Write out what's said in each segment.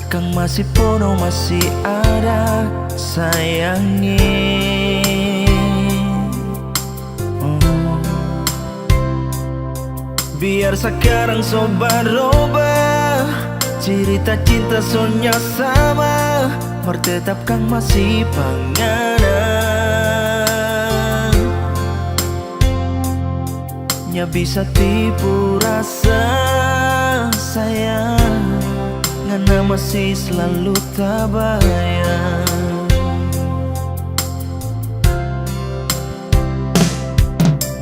Kang masih penuh, masih ada sayangnya. Biar sekarang sobat robah, cerita cinta soalnya sama, bertetap Kang masih panganan. Nya bisa tipu rasa sayang, ngana masih selalu tabayang.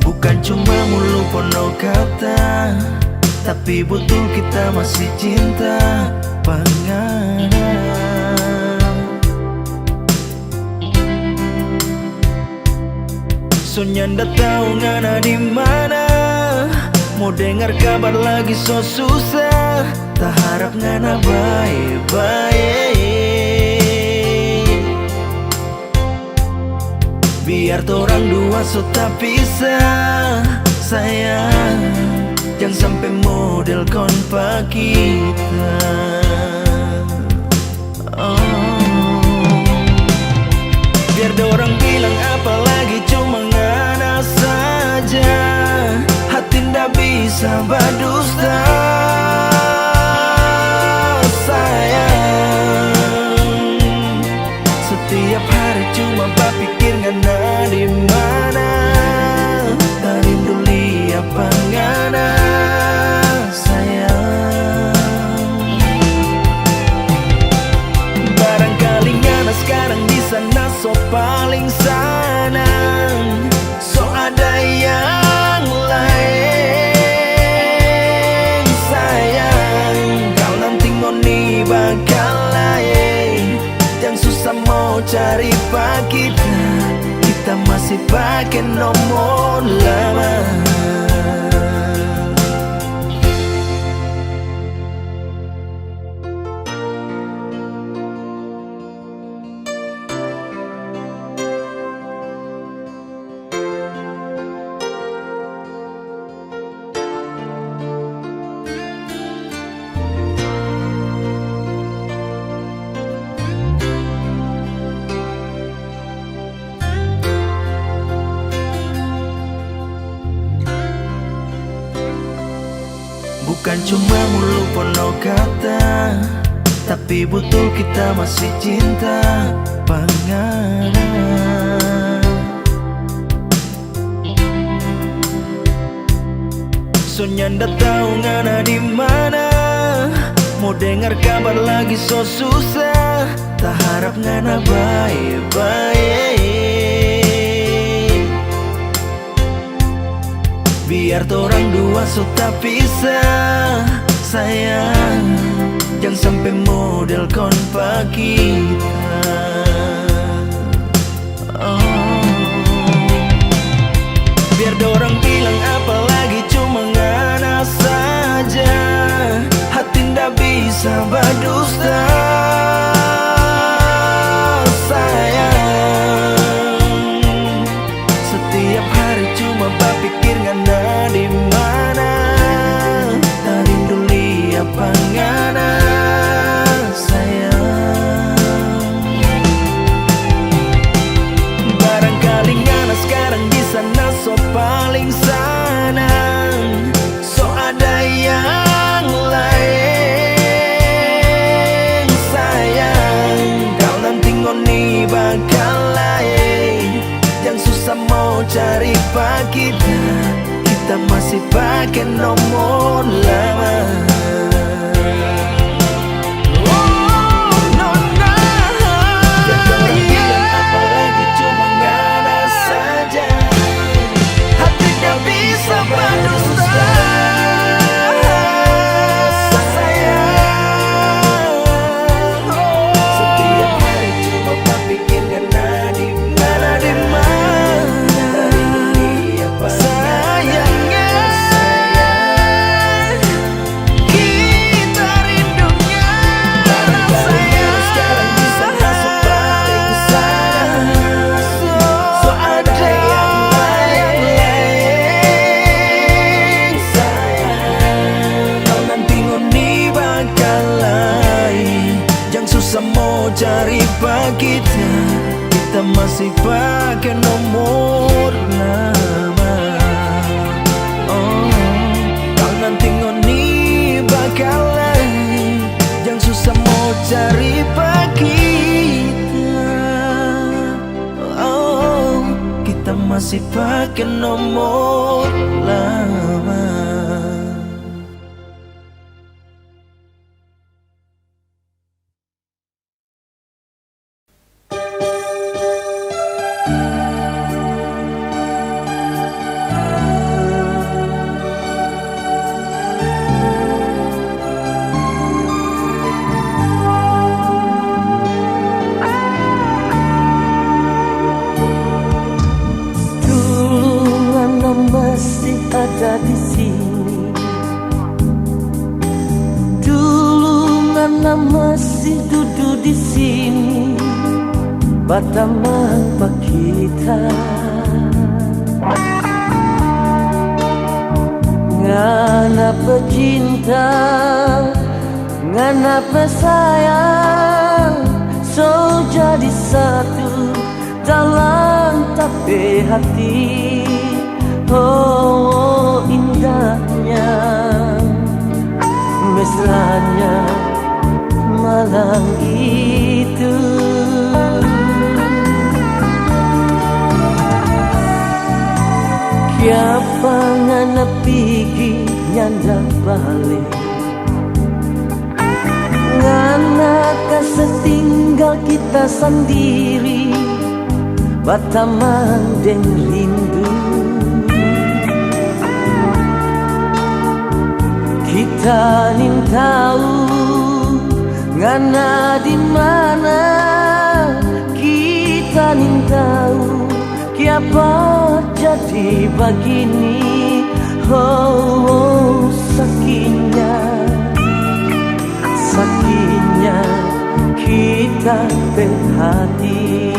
Bukan cuma mulu penuh kata, tapi betul kita masih cinta panganan. Soalnya ndak tahu ngana di mana, mau dengar kabar lagi so susah, tak harap ngana baik-baik. Biar torang dua so tak pisah, sayang, jangan sampai model konpa kita. Biar dorang bilang apalagi cuma ngana saja, hati ndak bisa berdusta. Sayang, setiap hari cuma berpikir ngana di mana, tak rindu lihat ngana sayang. Barangkali ngana sekarang di sana so paling senang, so ada yang lain. Sayang, kau nanti ngoni bakal lain, jangan susah mau cari pak kita, kita masih pakai nomor lama. Bukan cuma mulu penuh kata, tapi betul kita masih cinta panganan. Soalnya ndak tahu ngana di mana, mau dengar kabar lagi so susah, tak harap ngana baik-baik. Biar torang dua so tak pisah, sayang, jangan sampai model konpa kita. Biar dorang bilang apalagi cuma ngana saja, hati ndak bisa berdusta. Sayang, setiap hari cuma berpikir ngana di mana, tak rindu lihat ngana sayang. Barangkali ngana sekarang di sana so paling senang, so ada yang lain. Sayang, kau nanti ngoni bakal lain, jangan susah mau cari pak kita, kita masih pakai nomor lama. mau cari pak kita masih pakai nomor lama. Oh, jangan tengok ni bakalan yang susah mau cari pak kita. Oh, kita masih pakai nomor lama. Ada di sini. Dulu Nana masih duduk di sini, berteman pak kita. Ngana pecinta, ngana pesayang, so jadi satu dalam tapi hati. Oh, indahnya, mesranya malam itu. Kiapa ngana pigi nyanda balik, ngana kesetinggal kita sendiri, berteman dan rindu. Kita nin tahu ngana di mana, kita nin tahu kiapa jadi begini. Oh, sakitnya, sakitnya kita berhati.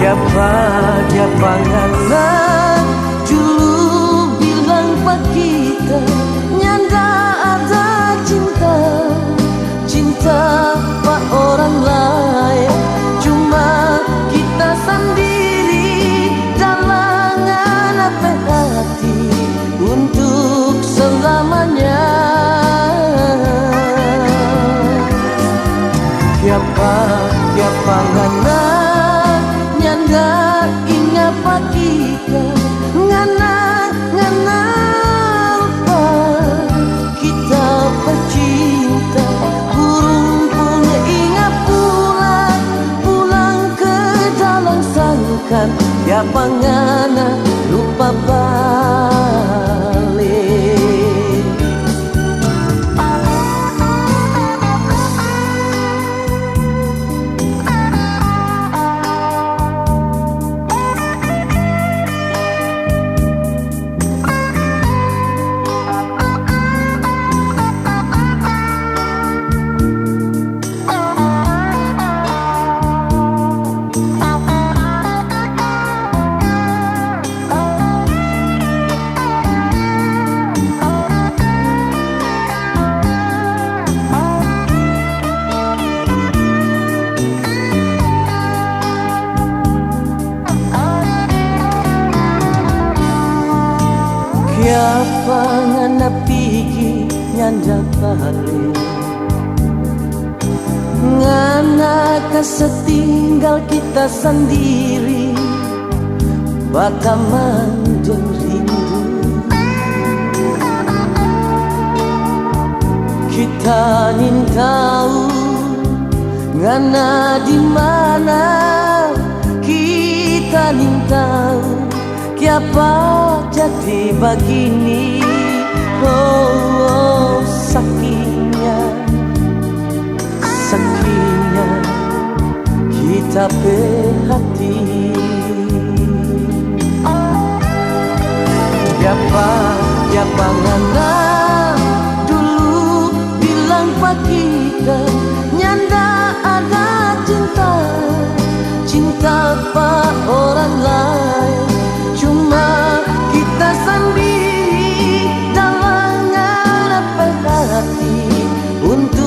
Kiapa ngana pak kita nyanda ada cinta, cinta pak orang lain, cuma kita sendiri dalam apa hati untuk selamanya. Kiapa ngana nyanda ingat pak kita, ngana pecinta, burung pun ingat pulang ke dalam sangkan, ya pangana lupa balik. Kiapa ngana pigi nyanda balik, ngana kesetinggal kita sendiri, berteman dan rindu. Kita nin tahu ngana di mana, kita nin tahu kiapa jadi begini. Oh, sakitnya, sakitnya kita berhati. Kiapa ngana dulu bilang pak kita nyanda ada cinta, cinta pak orang lain, cuma kita sendiri dalam apa hati untuk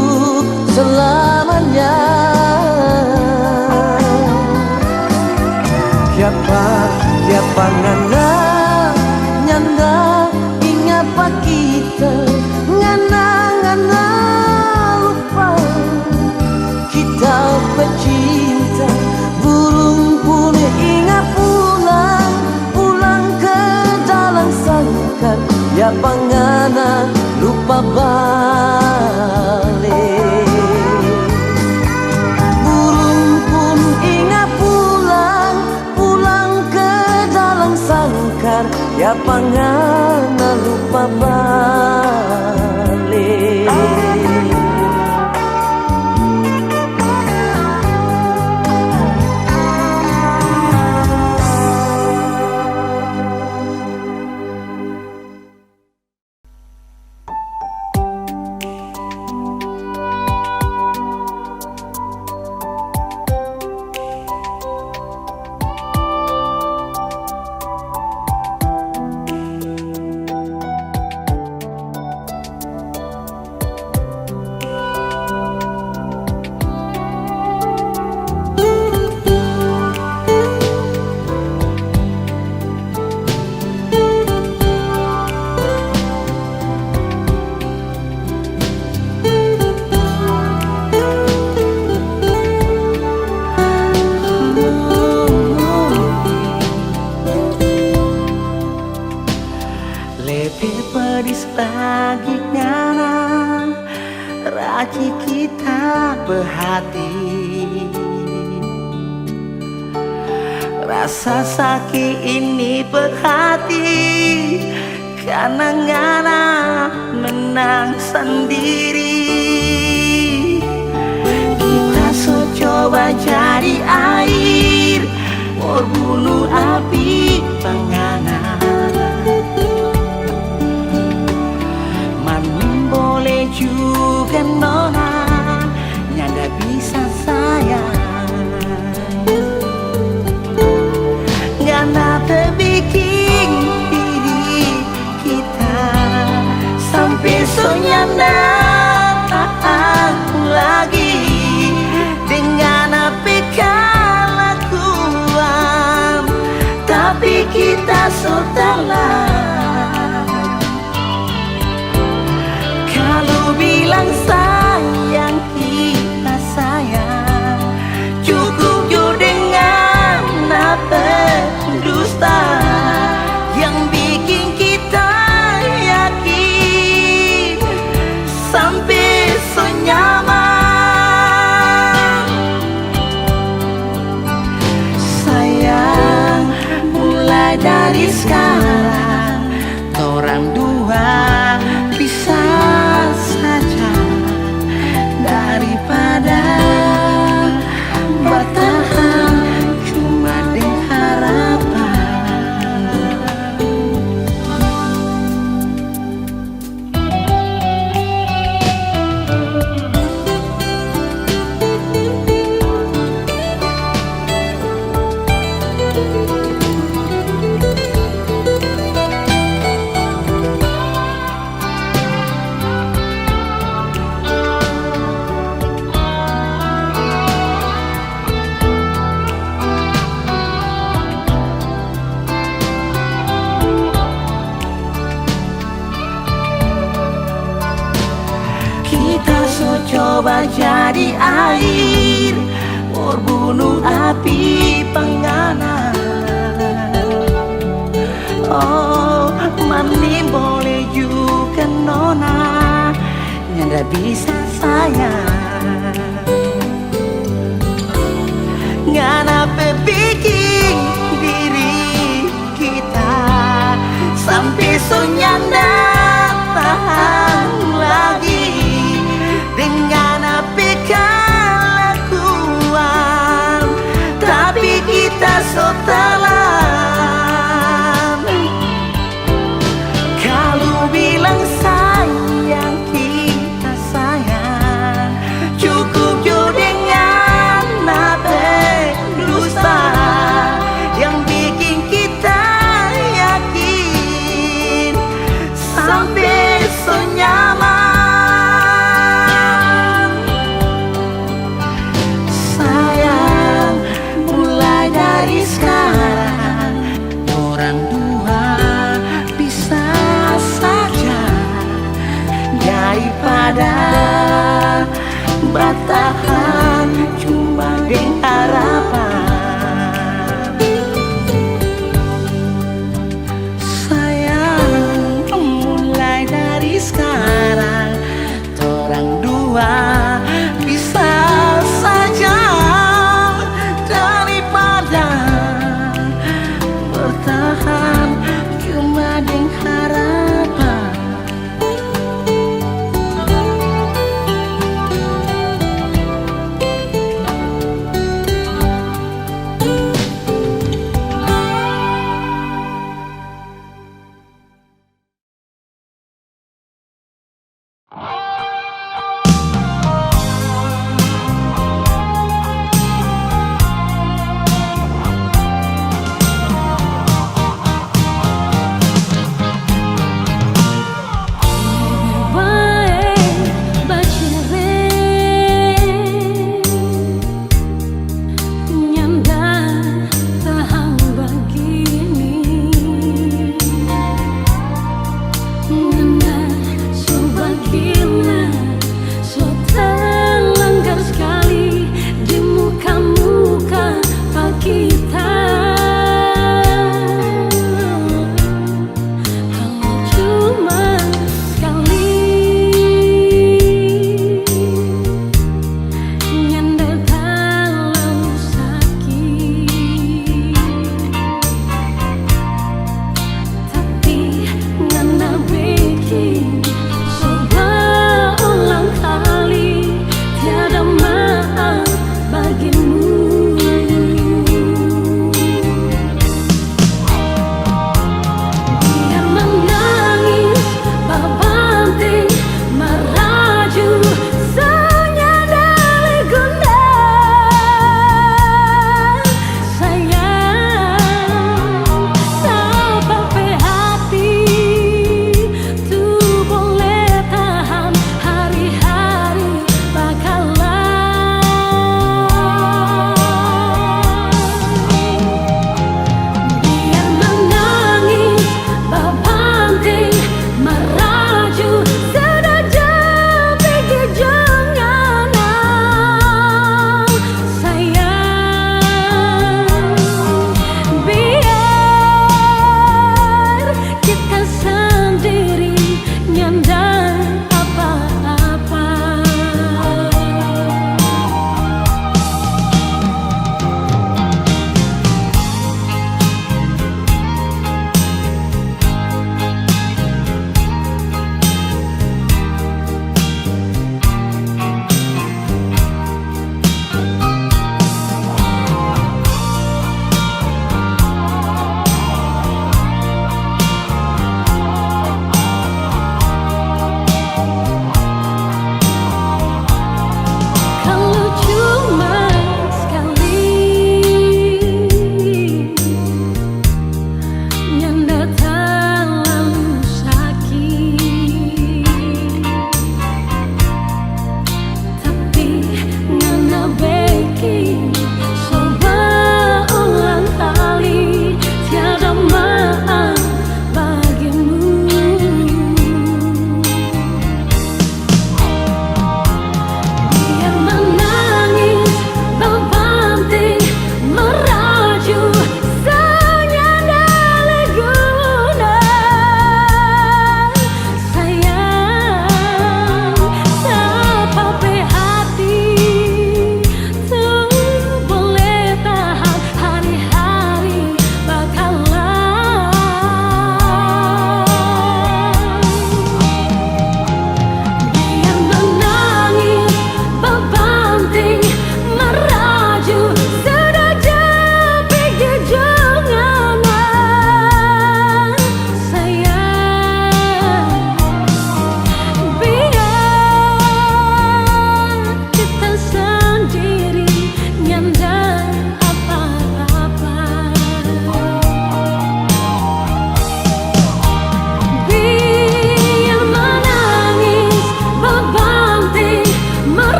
ya pangana lupa balik. Lebih pedis lagi ngana raci kita berhati. Rasa sakit ini berhati karena ngana menang sendiri. Kita so coba jadi air berbunuh api pengana. Boleh juga nona nyanda bisa sayang, ngana terbikin diri kita sampai so nyanda lagi dengan apa kelakuan, tapi kita so telah. Bilang sayang kita sayang, cukup jo dengan apa dusta yang bikin kita yakin sampai so nyaman. Sayang, mulai dari sekarang orang dua bisa saja daripada bertahan cuma dengan harapan. Kita so coba jadi air berbunuh api pengana. Oh, mami boleh juga nona nyanda bisa sayang, ngana bikin diri kita sampai so nyanda tahan lagi dengan apa kelakuan, tapi kita so telan. Kalau bilang sayang kita sayang, cukup jo dengan apa dusta yang bikin kita yakin sampai so nyaman. Daripada bertahan cuma dengan harapan. Sayang, mulai dari sekarang orang dua bisa saja daripada bertahan cuma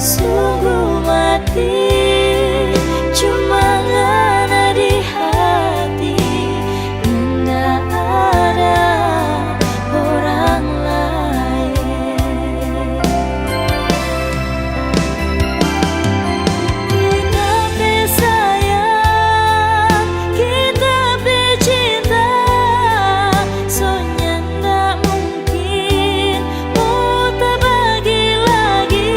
Sungguh mati cuma ngana di hati, nggak ada orang lain. Kita bersayang, kita bercinta, soalnya nggak mungkin mau terbagi lagi.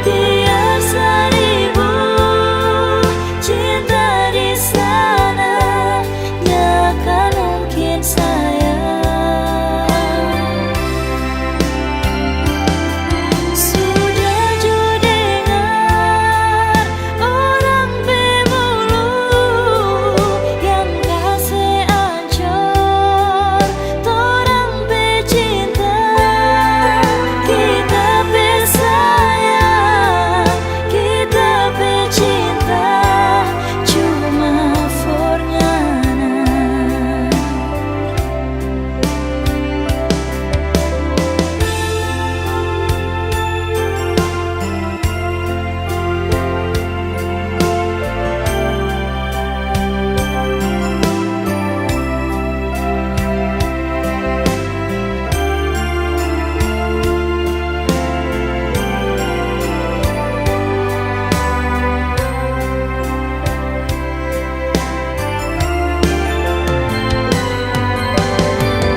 Biar seribu cinta di sana, nggak akan mungkin sayang. Sudah ju dengar orang bermulu yang kasih ancur, torang bercinta. Kita bersayang, kita bercinta, cuma for ngana.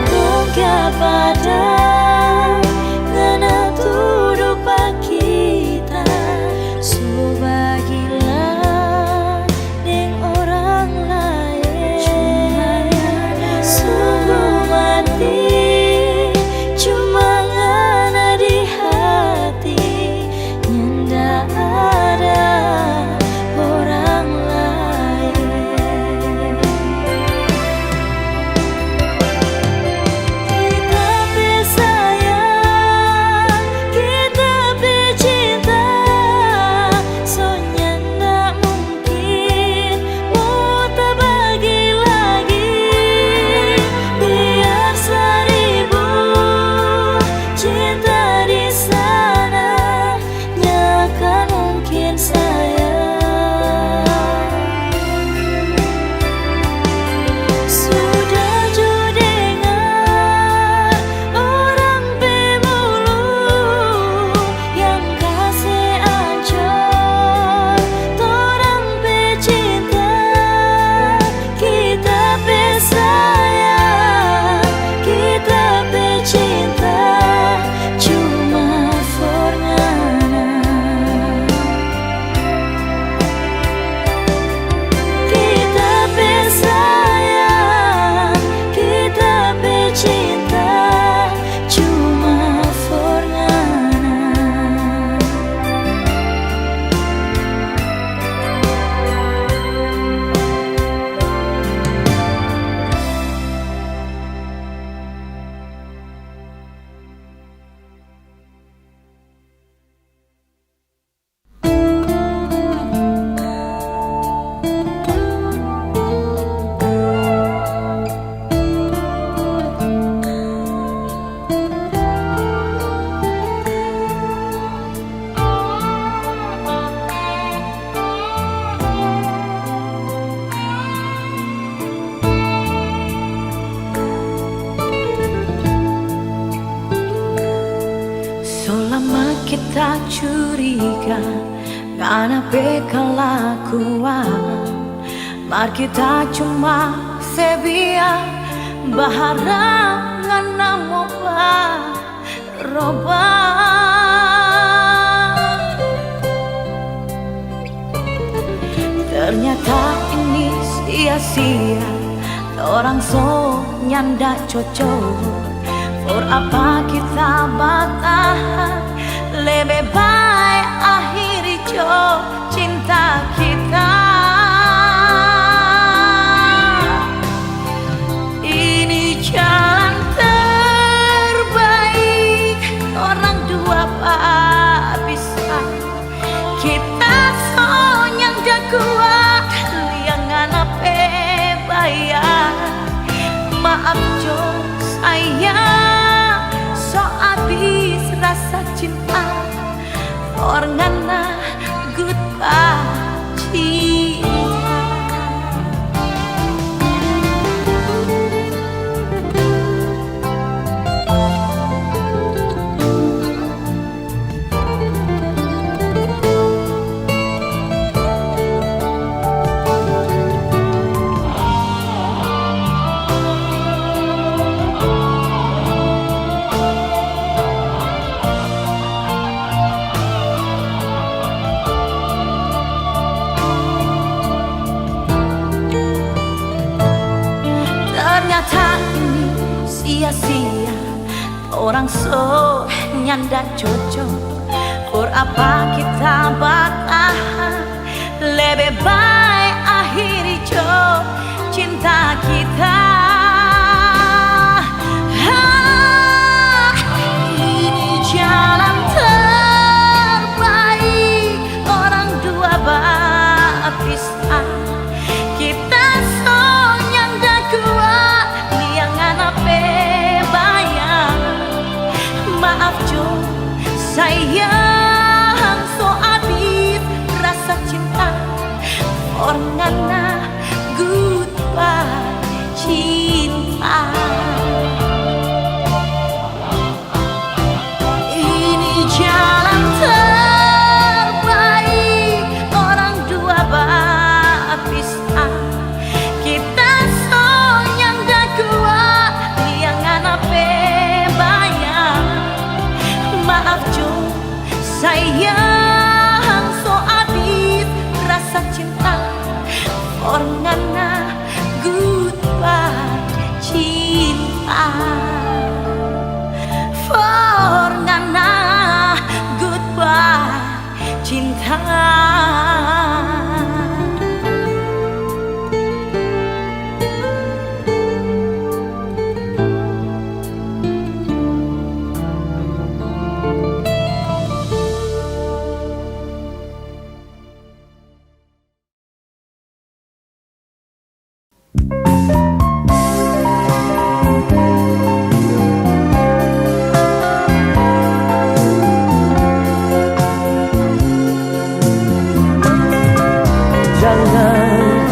Kongka padang ngana tuduh pak kita, subagilah deng orang lain. Sungguh mati cuma ngana di hati, nggak ada orang lain. Kita bersayang, kita bercinta, soalnya nggak mungkin mau terbagi lagi. Biar seribu cinta di sana, nggak akan mungkin sayang. Sudah ju dengar orang bermulu yang kasih ancur, torang bercinta. Kita bersayang, kita bercinta, cuma for ngana. Kita bersayang, kita bercinta, cuma for ngana. Selama kita curiga karena kelakuan, mar kita cuma sebia baharangan namoba roba. Ternyata ini sia-sia, orang so nyanda cocok. For apa kita bertahan, lebih baik akhiri jo cinta kita. Ini jalan terbaik, orang dua pak bisa. Kita so nyanda kuat, liangan apa bayar. Maaf jo sayang, so abis rasa for ngana goodbye cinta. Ternyata ini sia-sia, orang so nyanda cocok. For apa kita bertahan, lebih baik akhiri cinta kita. Ini jalan terbaik, orang dua berpisah. Kita sonyang dah kuat, liangan apa bayang. Maaf Jo, sayang so abis rasa cinta. Orangana goodbye cinta. Ini jalan terbaik, orang dua berpisah. Kita sonyang dah kuat, liangan apa bayang. Maaf Jo, sayang so abis rasa cinta. Orangana goodbye cinta. Orangana goodbye cinta.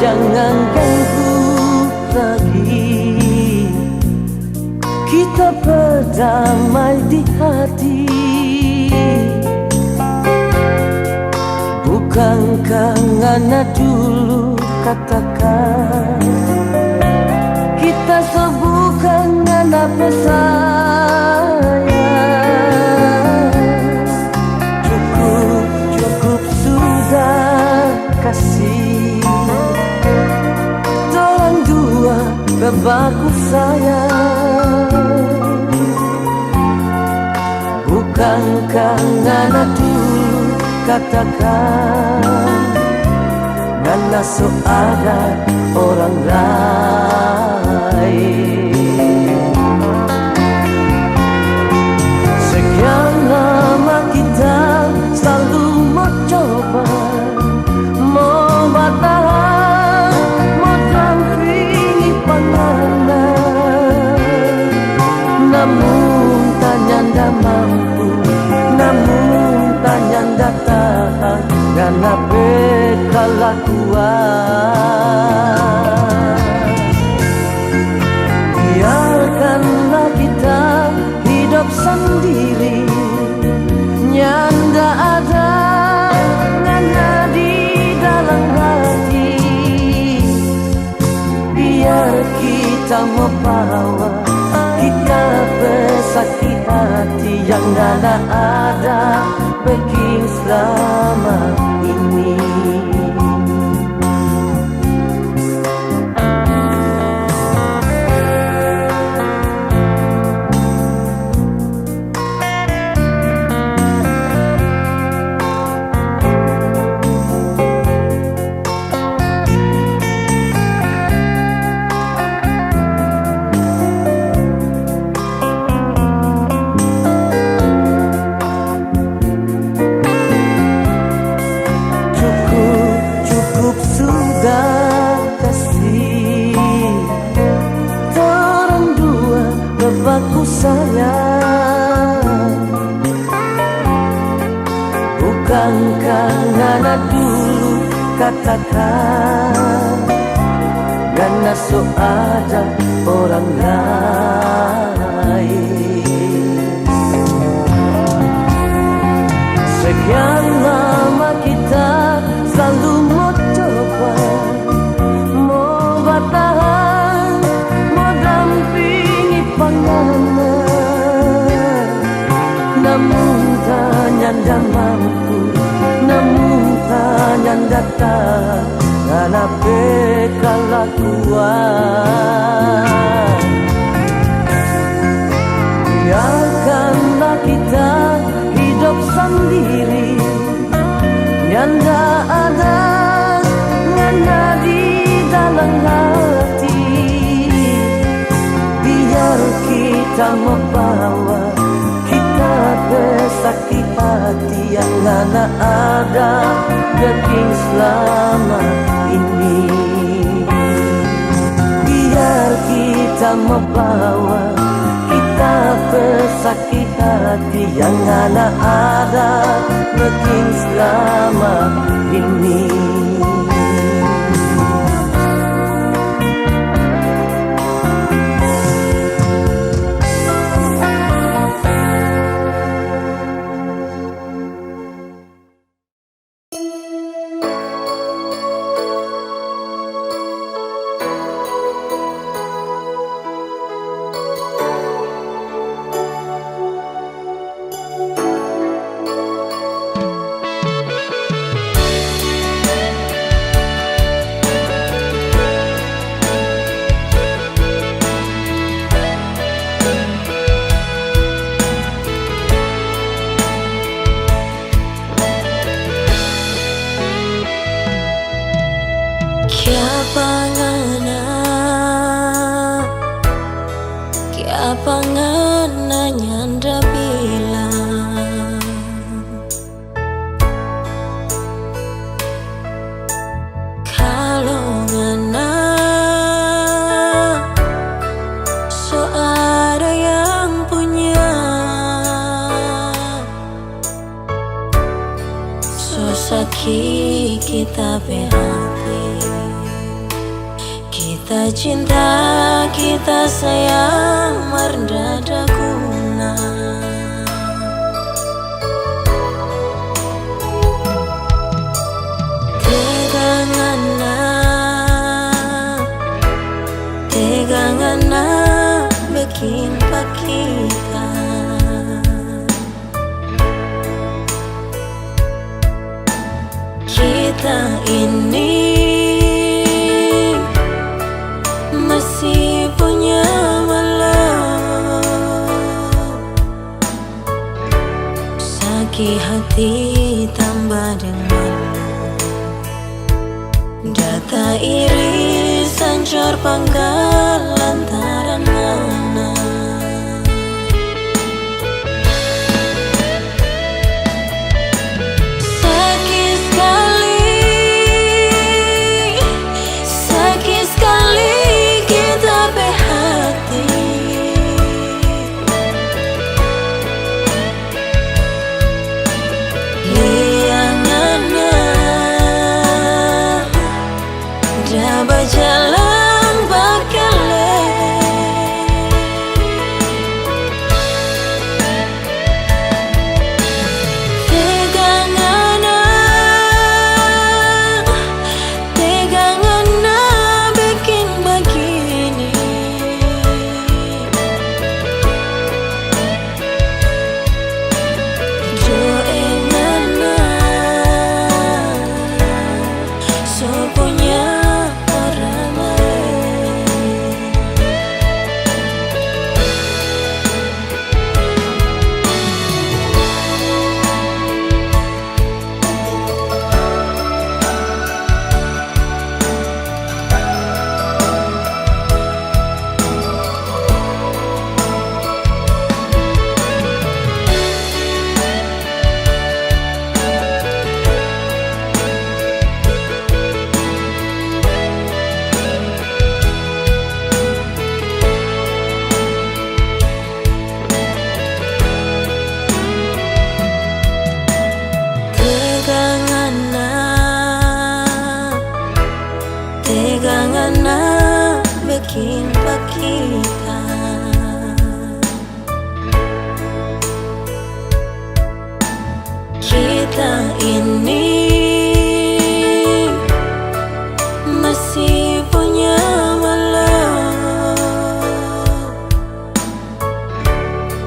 Jangan ganggu lagi, kita berdamai di hati. Bukankah ngana dulu katakan, kita sebukan ngana pesayang. Cukup sudah kasih, tolong dua bebaku sayang. Bukankah ngana dulu katakan, ngana so ada orang lain. Sekian lama kita selalu mau coba, mau bertahan, mau dampingi pandangan. Namun tanya ndak mampu, namun tanya ndak tahan, karena bekalah kuat. Biarkanlah kita hidup sendiri, nyanda ada ngana di dalam hati. Biar kita membawa, kita bersakit hati yang ngana ada begini selama ini. bukankah ngana dulu katakan ngana so ada orang lain. Sekian lama kita selalu mau coba, mau bertahan, mau dampingi pangana, namun tanyanda mampu, namun tanyanda tak ngana kelakuan. Biarkanlah kita hidup sendiri, nyanda ada ngana di dalam hati. Biar kita membawa kita bersakit hati yang ngana ada daging selama ini. Biar kita membawa kita bersakit hati yang ngana ada daging selama ini. Kiapangana nyanda bilang kalau ngana so ada yang punya, so sakit kita berhati. Kita cinta, kita sayang, merdada guna. Tegangana bikin pak kita. Kita ini masih punya malam, sakit hati tambah dengan data iri sancor pangkal lantaran mana. Sakit sekali kita berhati. Liangana dah berjalan bakale. bikin kita. Kita ini masih punya malu,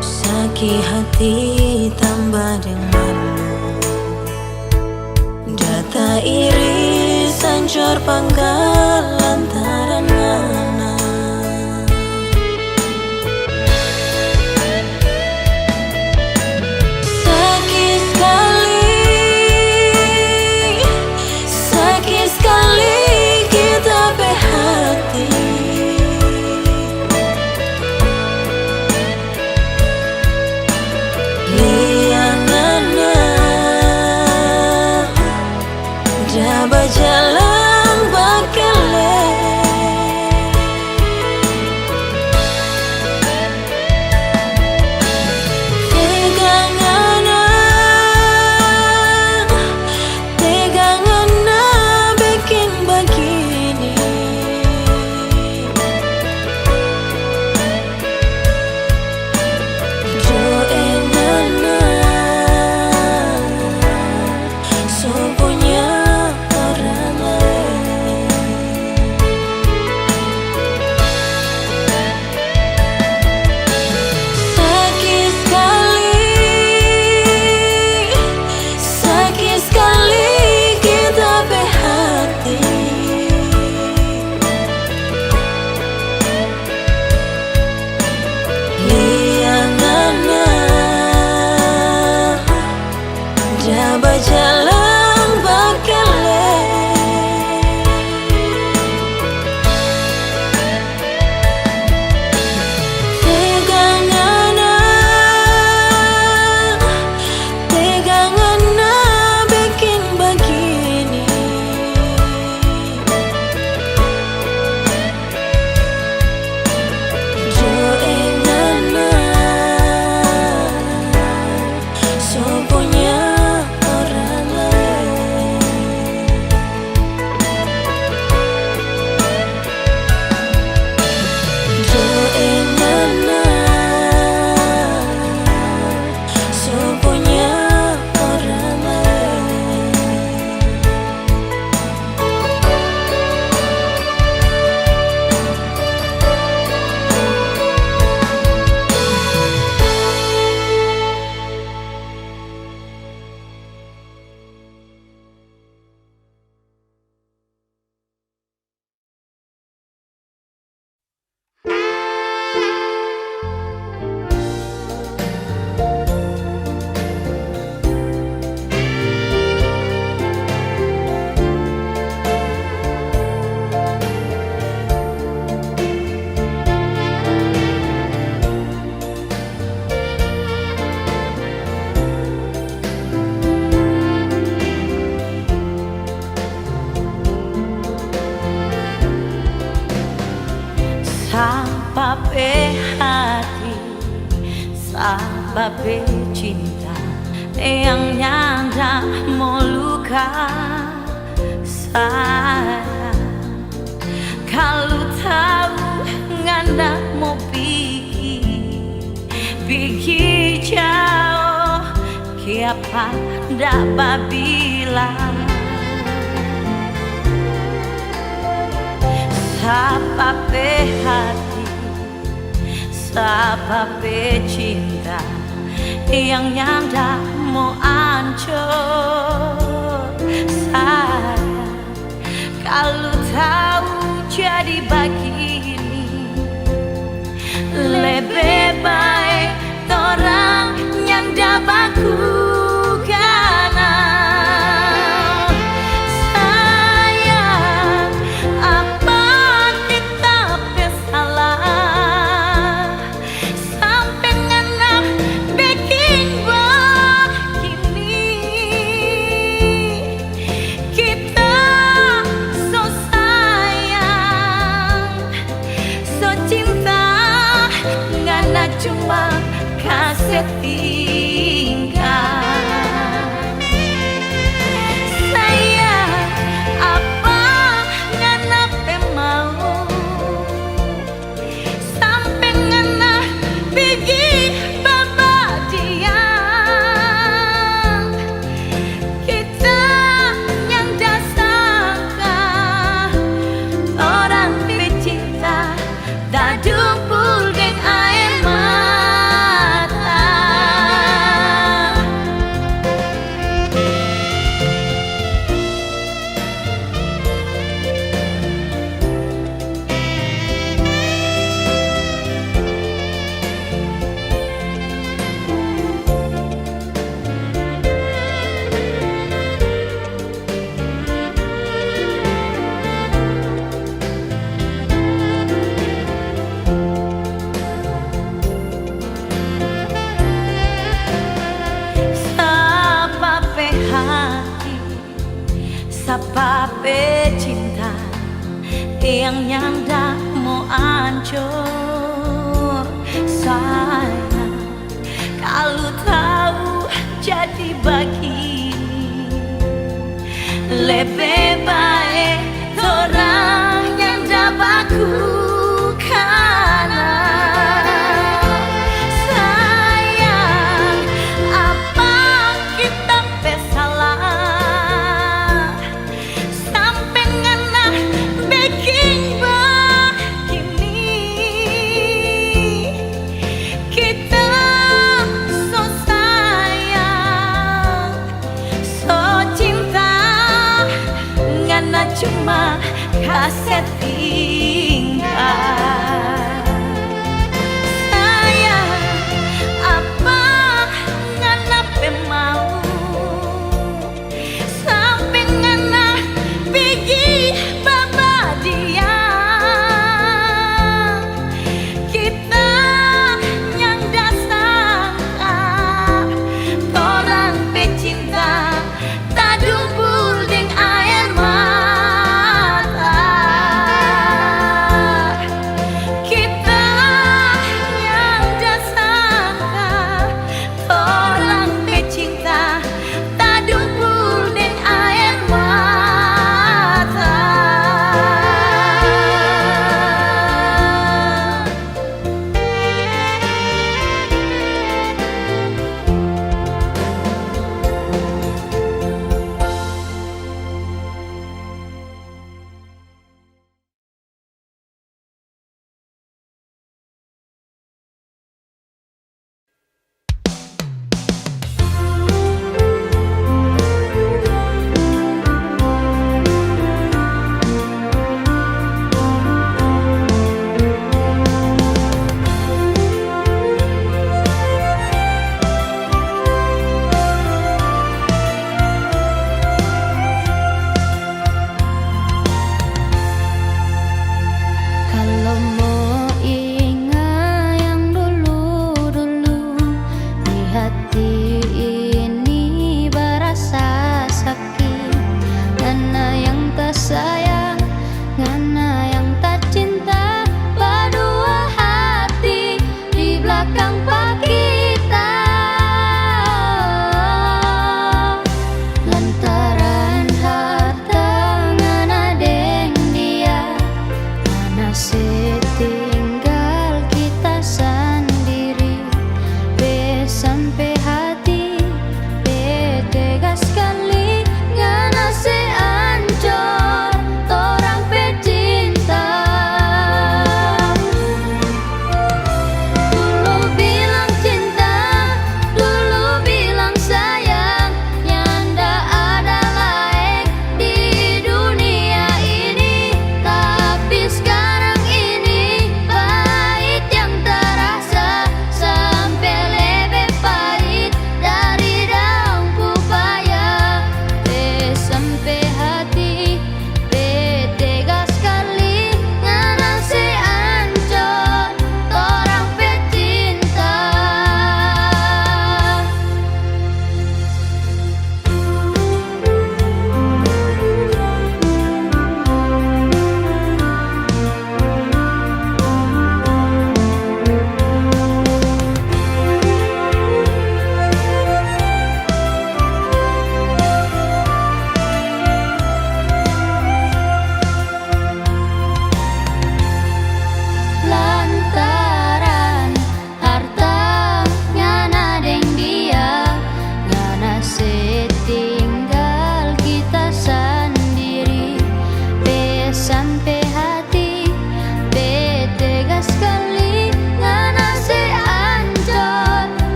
sakit hati tambah dengan data iris hancur pangkal lantaran ngana. Sakit sekali kita berhati. Dah berjalan bakale, tegangan bikin begini. Joengana so punya orang lain. Sakit sekali kita berhati. Liangana dah berjalan bakale. Tegangan bikin begini. Joengana so punya orang lain. Joengana so punya orang lain. Sababe hati, sababe cinta yang nyanda mau luka saya. Kalau tahu nganda mau pergi jauh, kiapa ndak bilang. Sababe hati, sababe cinta yang nyanda mau hancur saya. Kalau tahu jadi begini, lebih baik orang nyanda baku karena sapa pecinta yang nyanda mau hancur. Sayang, kalau tahu jadi begini, lebih baik orang yang dapaku karena sayang, apa kita bersalah sampai ngana bikin begini. Kita so sayang, so cinta, ngana cuma kasih tinggal. Sayang, apa ngana mau sampai ngana pergi baba dia. Kita yang dasangka orang pecinta tak dumpul deng air mata.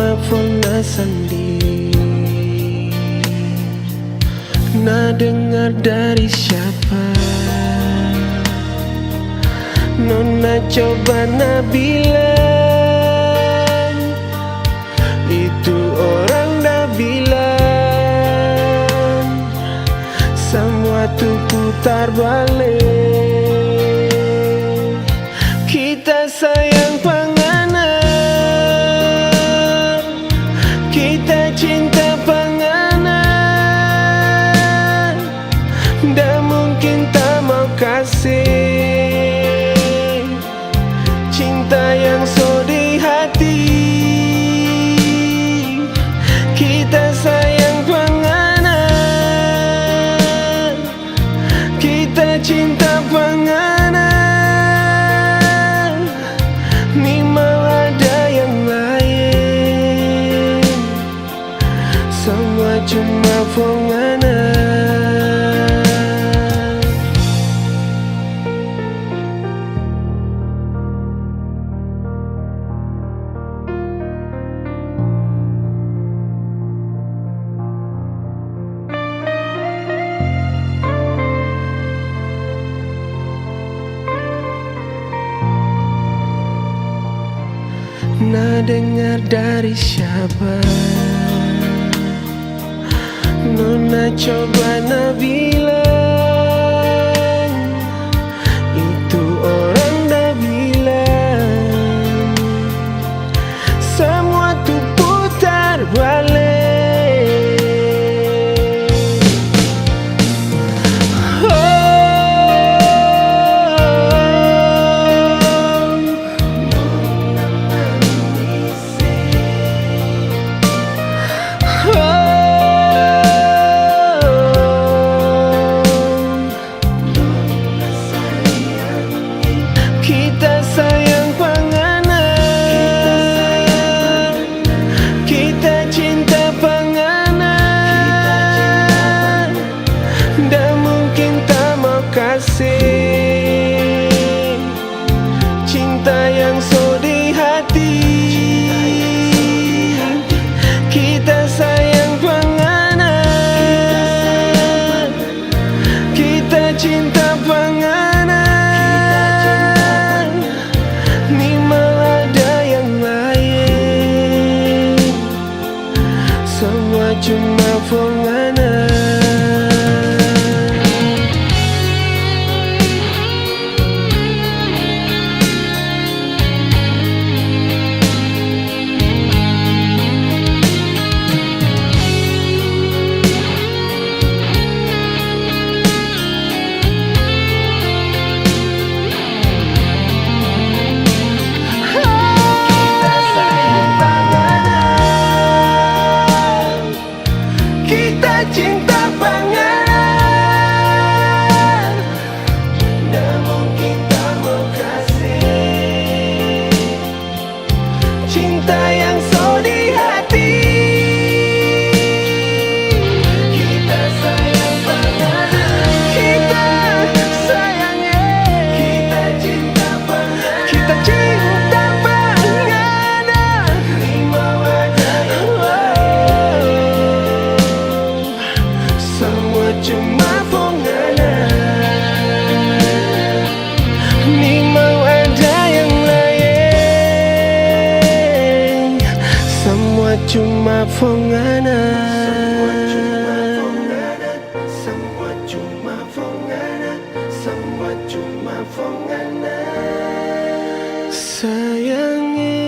cuma Fona Sandi. Nah dengar dari siapa? Nona coba nak bilang, itu orang dah bilang semua tuh putar balik. Kita sayang panganan, kita cinta panganan, dah mungkin tak mau kasih cinta yang so di hati. Kita sayang panganan, kita cinta panganan, ni mau ada yang lain, semua cuma panganan. Nah dengar dari siapa? Nona coba nak bilang, itu orang dah bilang semua tuh putar balik. Kita sayang panganan, kita cinta panganan, dah mungkin tak mau kasih cinta yang so di hati. Kita sayang panganan, kita cinta panganan, ni mau ada yang lain, semua cuma panganan. Kita cinta panganan, dah mungkin tak mau kasih cinta yang so di hati. Kita sayang panganan, kita sayangnya, kita cinta panganan, kita cinta panganan, ni mau ada yang lain, semua cuma panganan, ni mau ada yang lain, semua cuma panganan, semua cuma panganan, semua cuma panganan, sayangi.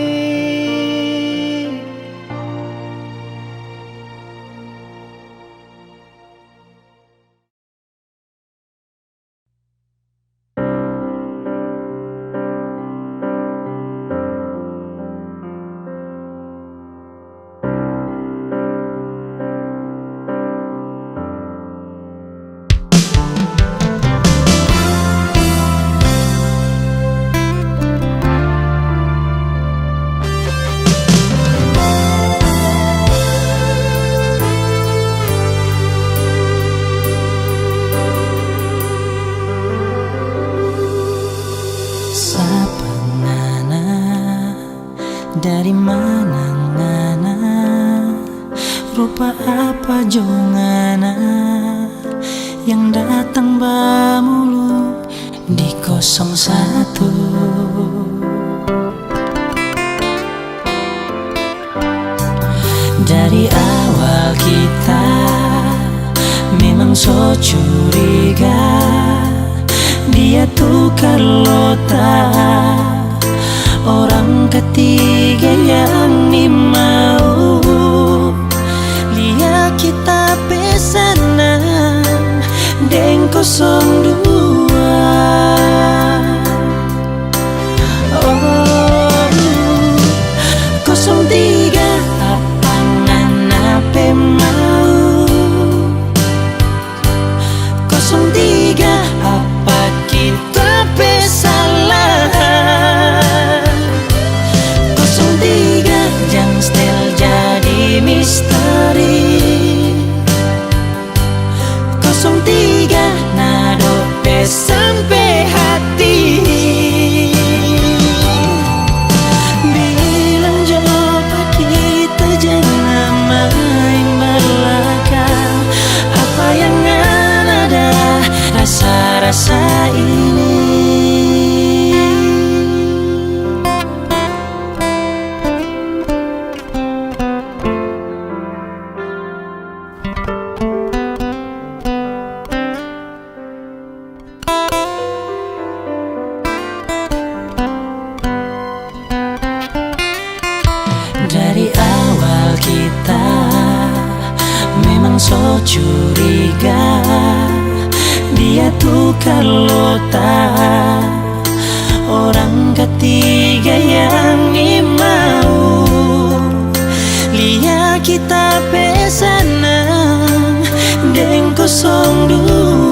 rupa apa jongana yang datang bamulu di 01. Dari awal kita memang so curiga, dia tukar lota, orang ketiga yang ni mau lihat kita pesanan deng 02. Oh 03 apa ngana pe mau 03 apa kita pe salah 03 jang stel jadi misteri 03 nado pe sampai hati. Bilang coba kita jangan main belakang, apa yang ada rasa-rasa ini. Dari awal kita memang so curiga, dia tukar lota, orang ketiga yang ni mau lihat kita pesanan deng 02.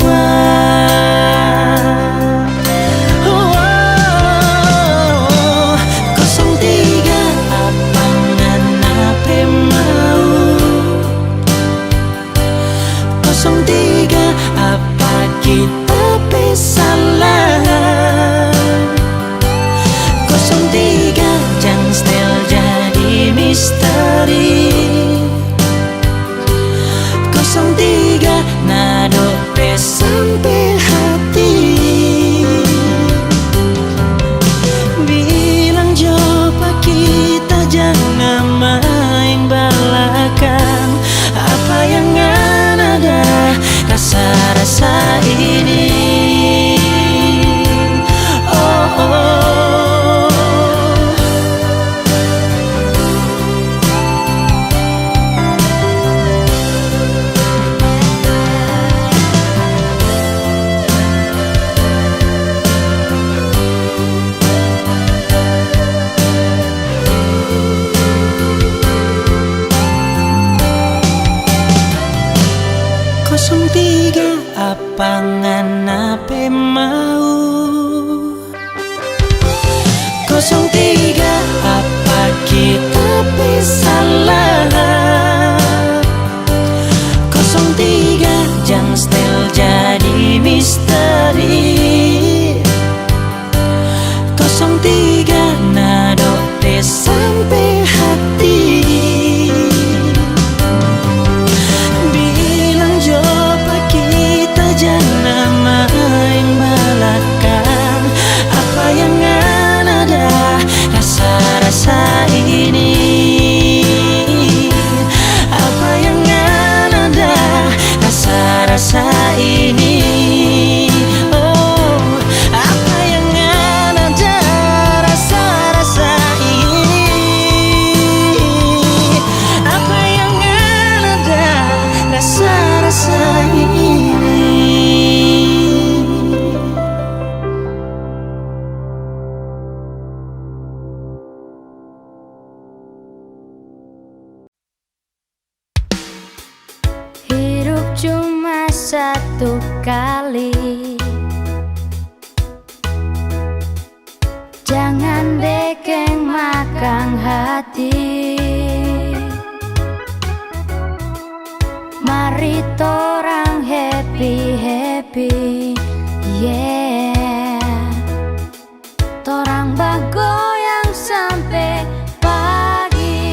Apa kita pesalah 03 jang stel jadi misteri 03 nado pe sampai hati. Bilang coba kita jangan main belakang, apa yang ada rasa-rasa ini. Oh, oh. Tiga apa ngana pe mau 03 apa kita pe salah 03 jang stel jadi misteri 03 nado pe sampai hati. Jangan main belakang, apa yang ada rasa-rasa ini. Apa yang ada rasa-rasa ini. Oh, apa yang ada rasa-rasa ini. Apa yang ada rasa-rasa ini. Cuma satu kali, jangan bikin makan hati. Mari torang happy-happy, yeah. Torang bagoyang sampai pagi.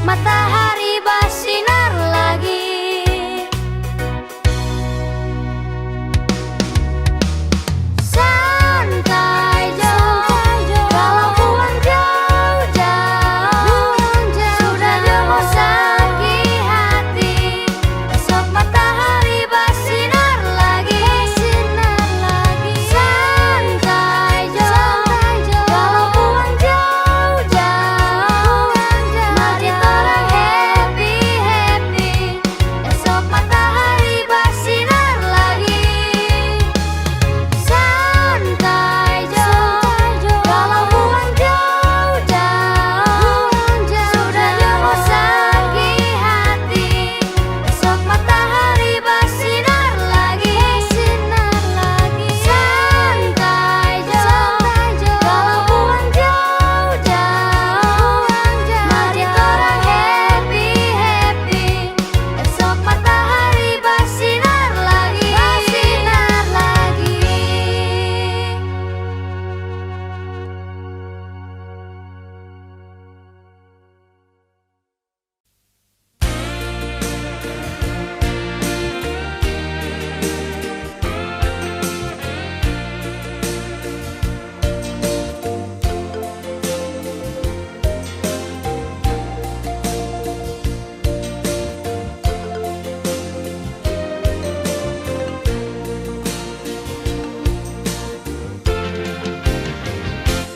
matahari bersinar lagi. Santai jo, kalau pulang jauh-jauh, sudah jauh sakit hati. Esok matahari bersinar lagi. Santai jo, kalau pulang jauh-jauh, mari orang happy-happy. Esok matahari bersinar lagi. Santai jo, kalau pulang jauh-jauh, sudah jauh sakit hati. Esok matahari bersinar lagi. Santai jo, kalau pulang jauh-jauh, mari orang happy-happy. Esok matahari bersinar lagi.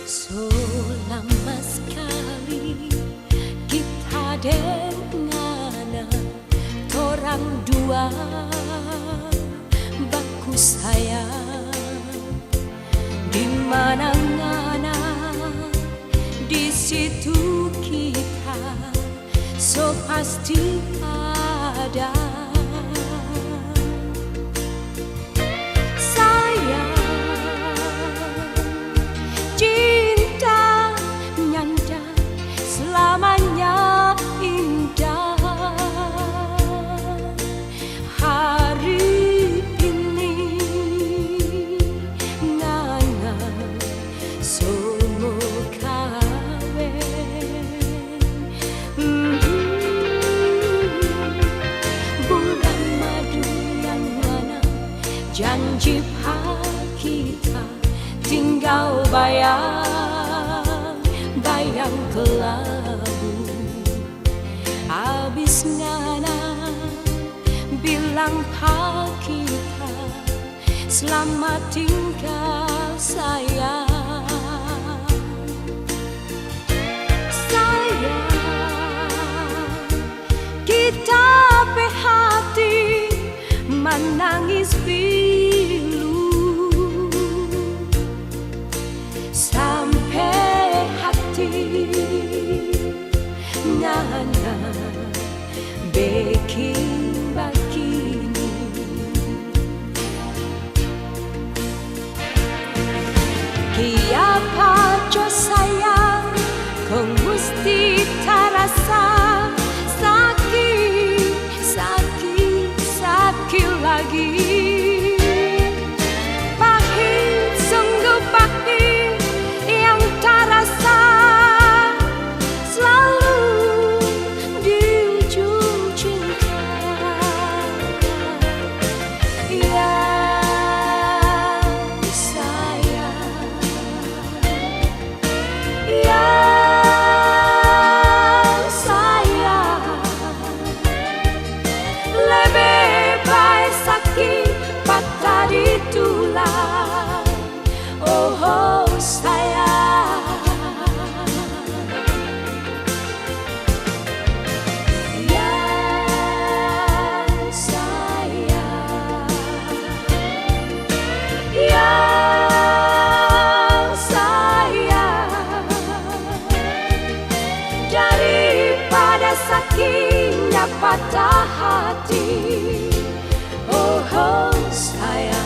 So lama sekali kita denganan, torang dua baku sayang. Di mana-mana di situ kita so pasti ada. Cinta nyanda selamanya indah. Hari ini ngana semua kawin. Bulan madu yang mana janji kita tinggal bayang ke labu. Abis ngana bilang pak kita selamat tinggal sayang. Kita pe hati menangis pilu sampai hati ngana bikin begini. Kiapa jo sayang kau mesti terasa sakit lagi. Pahit, sungguh pahit yang terasa selalu di ujung cinta. Ya sayang, ya sayang, lebih baik sakit patah di tulang. Oh sayang, ya sayang, ya sayang, daripada sakitnya patah hati. Oh sayang.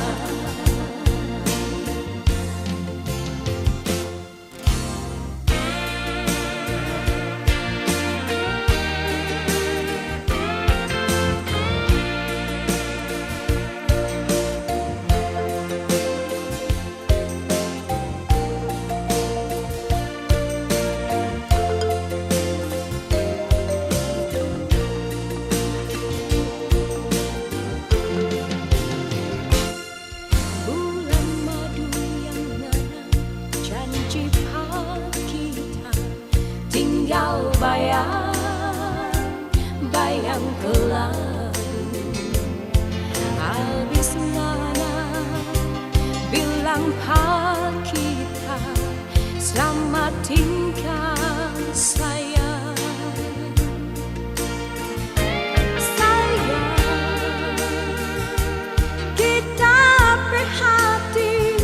jumpa kita. Selamat tinggal sayang. Sayang, kita berhati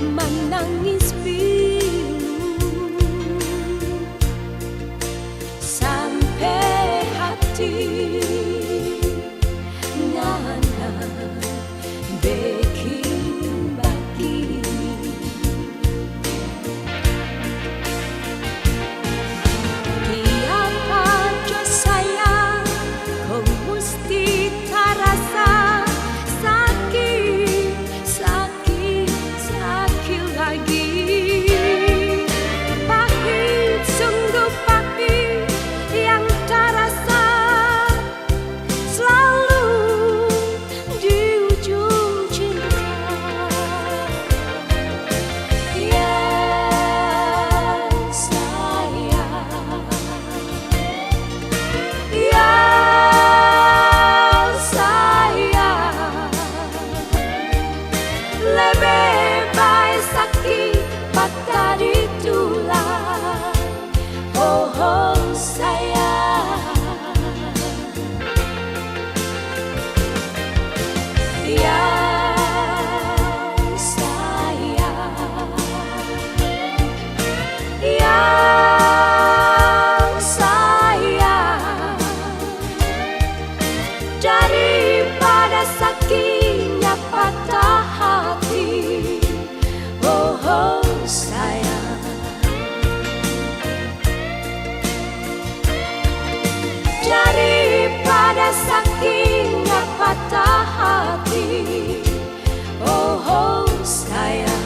menangis biru sampai hati ngana bikin bagi. Tiap aja sayang, kau mesti terasa sakit, sakit, sakit lagi. Pahit, sungguh pahit yang terasa selalu di ujung cinta. Yang sayang, yang sayang, lebih baik sakit patah di tulang. Oh, oh sayang, yang sayang, yang sayang, daripada sakitnya patah hati. Oh, oh sayang, daripada sakitnya patah hati. Oh, oh sayang.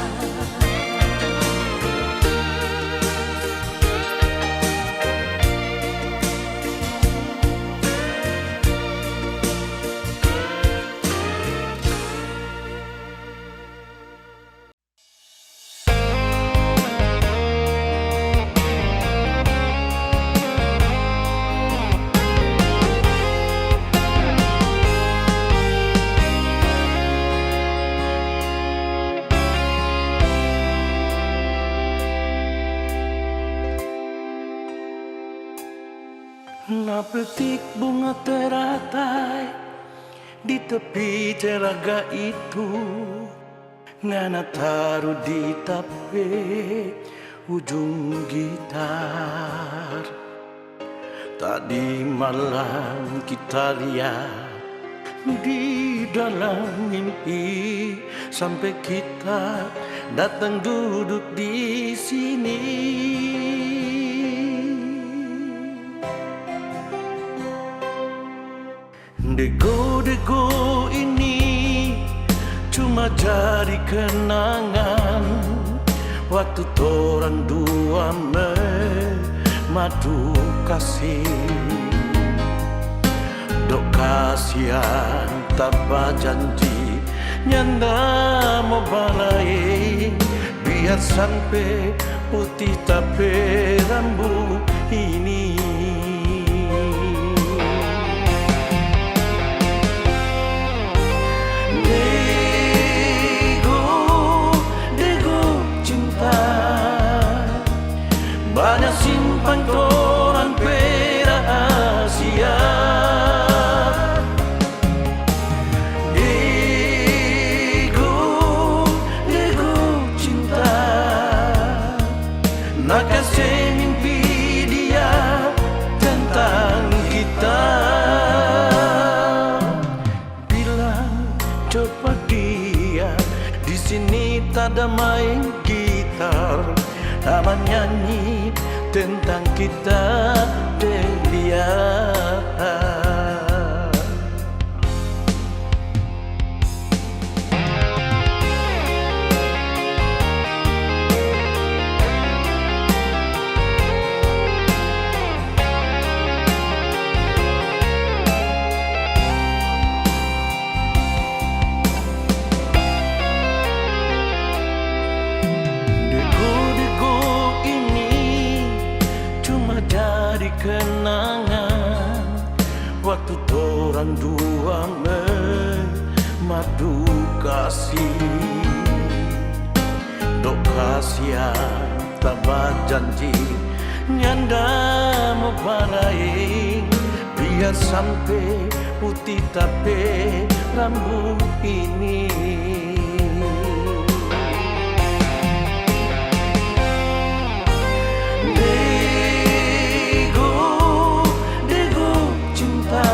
Napetik bunga teratai di tepi telaga itu, ngana taruh di tape ujung gitar. Tadi malam kita lihat di dalam mimpi sampai kita datang duduk di sini. Dego-dego ini cuma jadi kenangan waktu torang dua madu kasih. Dok kasihan tanpa janji nyanda mau balai, biar sampai putih tapi rambut ini. Banyak simpan torang rahasia. Dego cinta, nak kasih mimpi dia tentang kita. Bilang coba dia di sini tak ada main gitar, aman nyanyi tentang kita dan dia. Kenangan waktu torang dua madu kasih. Dok kasia tabat janji nyanda mau baraing biar sampai putih tape rambut ini. Degu cinta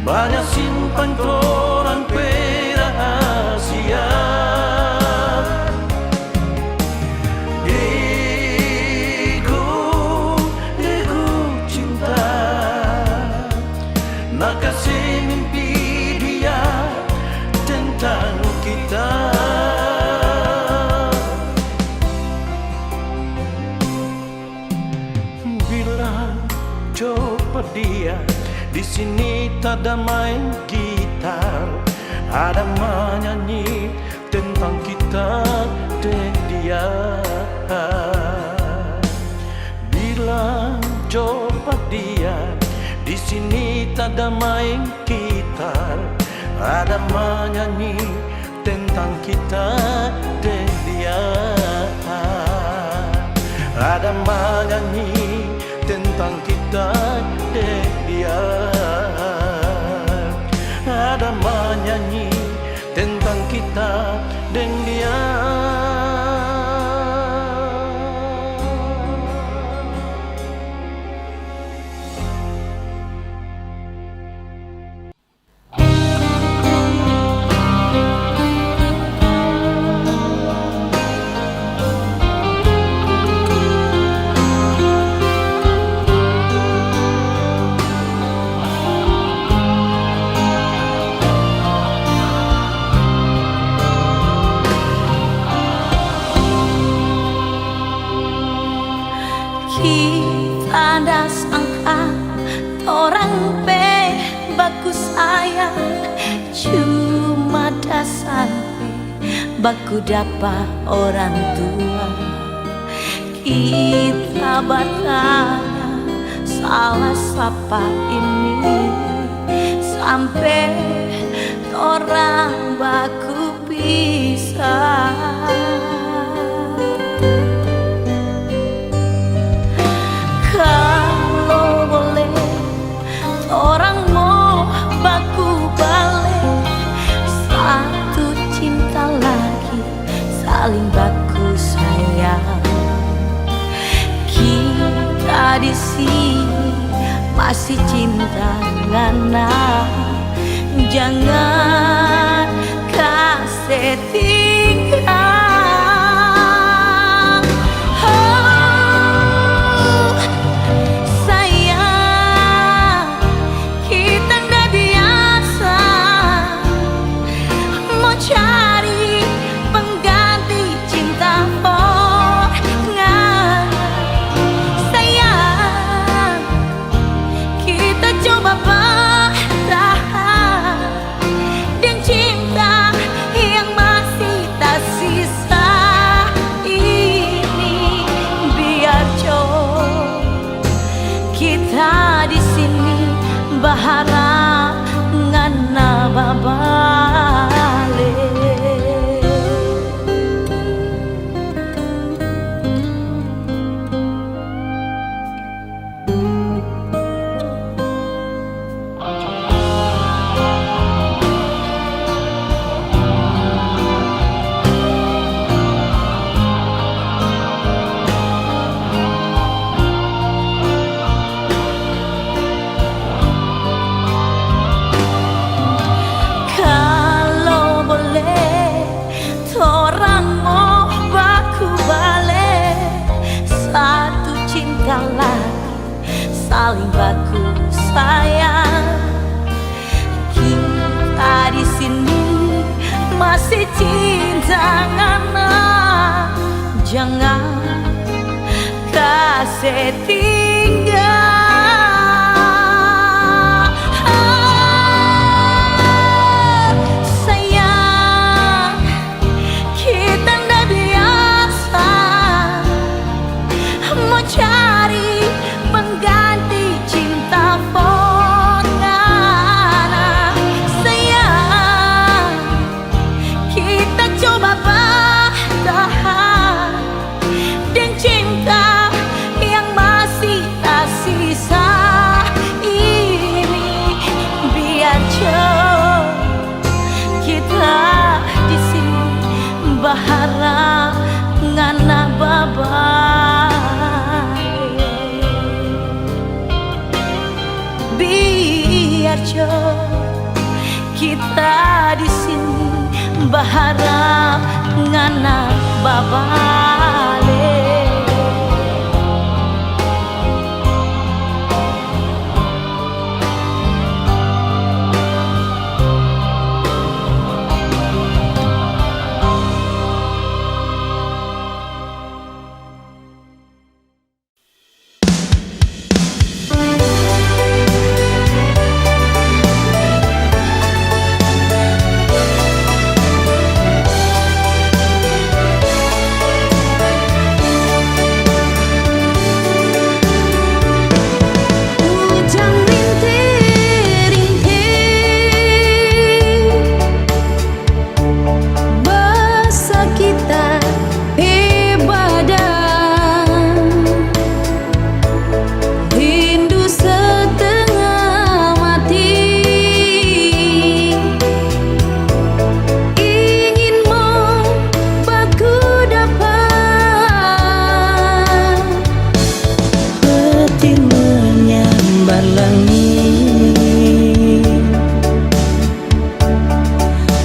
banyak simpan koran rahasia. Degu cinta nak kasih mimpi dia tentang kita. Bilang coba dia di sini tak ada main gitar, ada menyanyi tentang kita dan dia. Bilang coba dia di sini tak ada main gitar, ada menyanyi tentang kita dan dia. Ada menyanyi tentang kita dan dia. Ada menyanyi tentang kita dan dia. Kita dah sangka orang pe baku sayang, cuma dah sampai baku dapat orang tua. Kita bertanya salah siapa ini, sampai orang baku pisah. Kalau boleh orang mau baku balik, satu cinta lagi saling baku sayang. Kita di sini masih cinta ngana, jangan kasih tinggal. Cari pengganti cinta orang. Sayang, kita coba bertahan dan cinta yang masih tersisa ini. Biar jauh kita di sini berharap ngana babale. Saling baku sayang, kita di sini masih cinta ngana, jangan kasih tinggal. Sayang, kita ndak biasa mau cari pengganti cinta orang. Sayang, kita coba berharap ngana babale.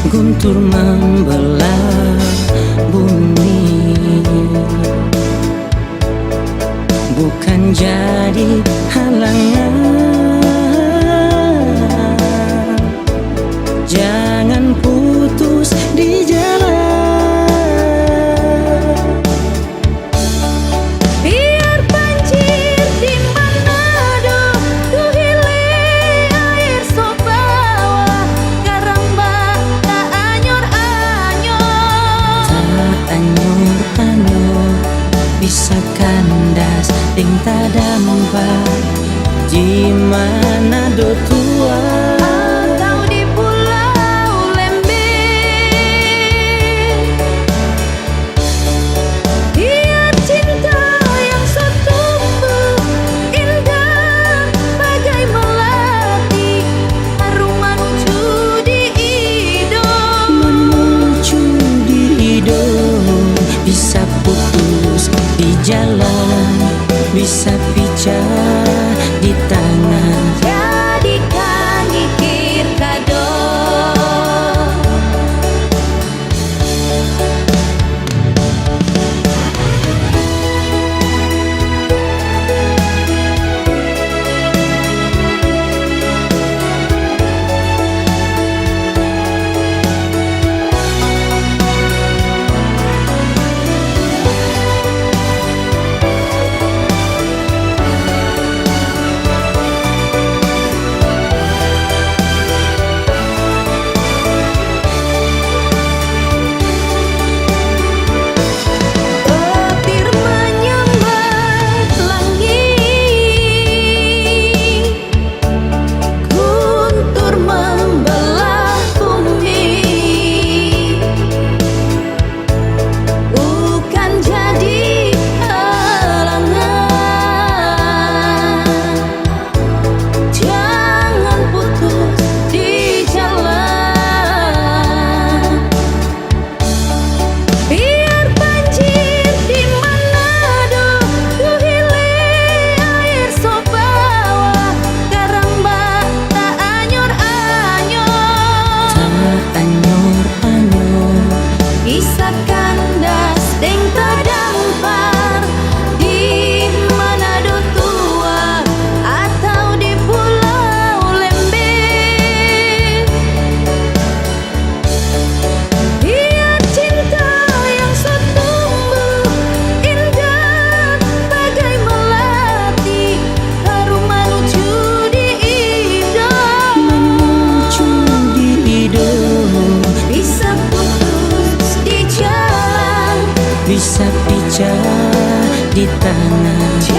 Guntur membelah bumi, bukan jadi halangan. Jangan putus di jalan. Biar banjir di Manado, ku hile air sobawa, karamba tak anyor-anyor. Tak anyor-anyor, bisa kandas ting tak dampak di Manado tua. Atau di Pulau Lembeh. Biar cinta yang setumbuh indah bagai melati, harum menuju di hidung. Menuju di hidung, bisa putus di jalan, bisa pecah di tangan. Jadikan kikir kado. Petir menyambar langit, guntur membelah bumi, bukan jadi halangan. Jangan putus di jalan. Biar banjir di Manado, ku hile air sobawa, karamba tak anyor-anyor. Tak anyor-anyor, Bisa kandas deng terdampar di Manado tua atau di Pulau Lembeh. Biar cinta yang setumbuh indah bagai melati, harum menuju di hidung. menuju di hidung, Bisa putus di jalan, bisa pecah di tangan.